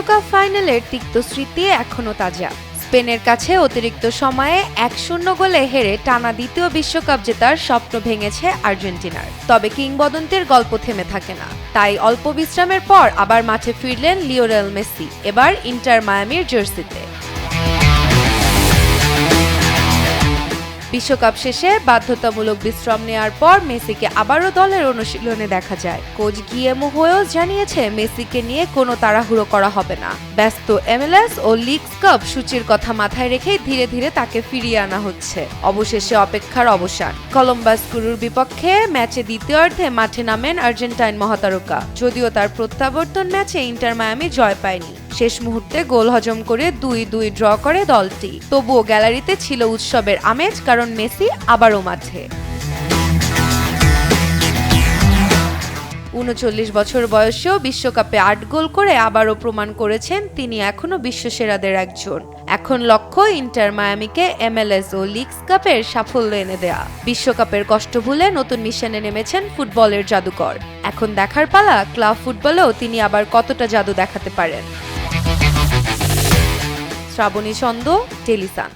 বিশ্বকাপ ফাইনালের তিক্ত স্মৃতি এখনো তাজা। স্পেনের কাছে অতিরিক্ত সময়ে 1-0 গোলে হেরে টানা দ্বিতীয় বিশ্বকাপ জেতার স্বপ্ন ভেঙেছে আর্জেন্টিনার। তবে কিংবদন্তির গল্প থেমে থাকে না। তাই অল্প বিশ্রামের পর আবার মাঠে ফিরলেন লিওনেল মেসি, এবার ইন্টার মায়ামির জার্সিতে। বিশ্বকাপ শেষে বাধ্যতামূলক বিশ্রাম নেওয়ার পর মেসিকে আবারও দলের অনুশীলনে দেখা যায়। কোচ গিয়েমো হোয়েস জানিয়েছে মেসিকে নিয়ে কোনো তাড়াহুড়ো করা হবে না। ব্যস্ত MLS ও লিগস কাপ সূচির কথা মাথায় রেখেই ধীরে ধীরে তাকে ফিরিয়ে আনা হচ্ছে। অবশেষে অপেক্ষার অবসান। কলম্বাস ক্রুর বিপক্ষে ম্যাচে দ্বিতীয়ার্ধে মাঠে নামেন আর্জেন্টাইন মহাতারকা। যদিও তার প্রত্যাবর্তন ম্যাচে ইন্টার মায়ামি জয় পায়নি। শেষ মুহূর্তে গোল হজম করে 2-2 ড্র করে দলটি। তবুও গ্যালারিতে ছিল উৎসবের আমেজ, কারণ মেসি আবারও মাঠে। 39 বছর বয়সেও বিশ্বকাপে 8 গোল করে আবারও প্রমাণ করেছেন তিনি এখনো বিশ্বসেরাদের একজন। এখন লক্ষ্য ইন্টার মায়ামিকে MLS ও লিগস কাপের সাফল্য এনে দেয়া। বিশ্বকাপের কষ্ট ভুলে নতুন মিশনে নেমেছেন ফুটবলের জাদুকর। এখন দেখার পালা ক্লাব ফুটবলেও তিনি আবার কতটা জাদু দেখাতে পারেন। শ্রাবণী ছন্দ, টেলিসান।